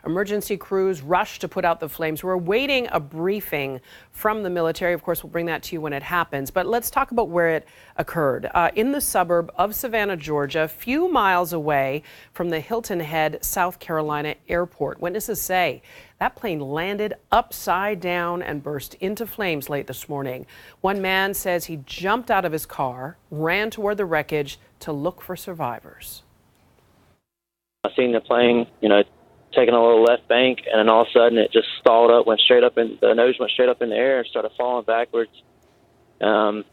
Emergency crews rushed to put out the flames. We're awaiting a briefing from the military. Of course, we'll bring that to you when it happens. But let's talk about where it occurred. In the suburb of Savannah, Georgia, a few miles away from the Hilton Head, South Carolina airport. Witnesses say that plane landed upside down and burst into flames late this morning. One man says he jumped out of his car, ran toward the wreckage to look for survivors. I seen the plane, taking a little left bank, and then all of a sudden it just stalled up, the nose went straight up in the air and started falling backwards. I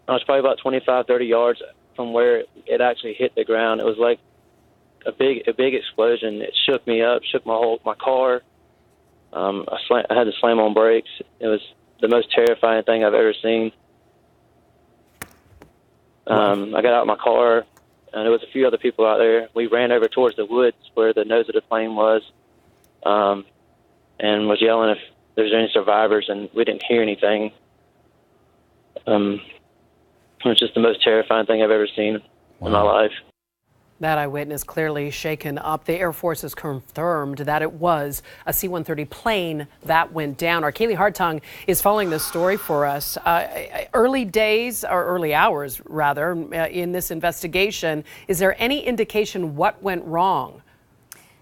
was probably about 25, 30 yards from where it actually hit the ground. It was like a big explosion. It shook me up, shook my car. I had to slam on brakes. It was the most terrifying thing I've ever seen. I got out of my car, and there was a few other people out there. We ran over towards the woods where the nose of the plane was, and was yelling if there's any survivors, and we didn't hear anything. It was just the most terrifying thing I've ever seen in my life. That eyewitness clearly shaken up. The Air Force has confirmed that it was a C-130 plane that went down. Our Kaylee Hartung is following this story for us. Early hours, in this investigation. Is there any indication what went wrong?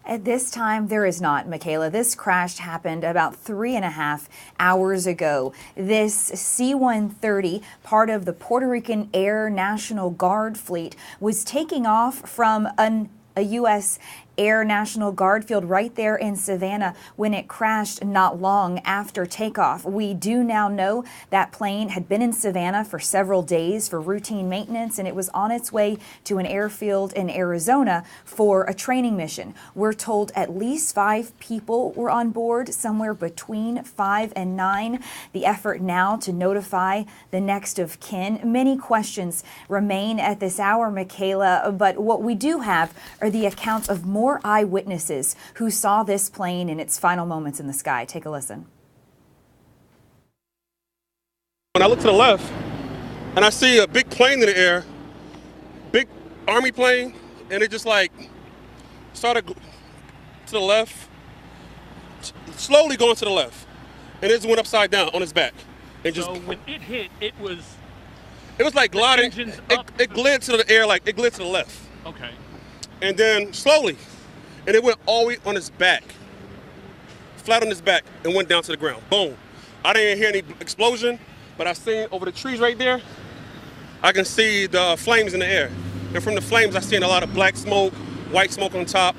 At this time, there is not, Michaela. This crash happened about 3.5 hours ago. This C-130, part of the Puerto Rican Air National Guard fleet, was taking off from a U.S. Air National Guard field right there in Savannah when it crashed not long after takeoff. We do now know that plane had been in Savannah for several days for routine maintenance, and it was on its way to an airfield in Arizona for a training mission. We're told at least 5 people were on board, somewhere between 5 and 9. The effort now to notify the next of kin. Many questions remain at this hour, Michaela, but what we do have are the accounts of more eyewitnesses who saw this plane in its final moments in the sky. Take a listen. When I look to the left and I see a big plane in the air, big Army plane, and it just started to the left, slowly going to the left, and it just went upside down on its back. And so when it hit, it was like gliding. It glid to the air, it glid to the left. Okay. And then slowly, and it went all the way on his back, flat on his back, and went down to the ground. Boom. I didn't hear any explosion, but I seen over the trees right there, I can see the flames in the air. And from the flames, I seen a lot of black smoke, white smoke on top.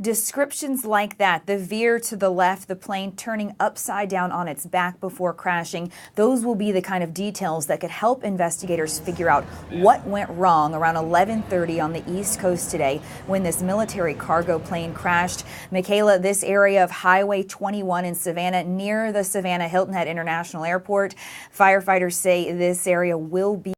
Descriptions like that, the veer to the left, the plane turning upside down on its back before crashing, those will be the kind of details that could help investigators figure out what went wrong around 11:30 on the East Coast today when this military cargo plane crashed. Michaela, this area of Highway 21 in Savannah, near the Savannah Hilton Head International Airport, firefighters say this area will be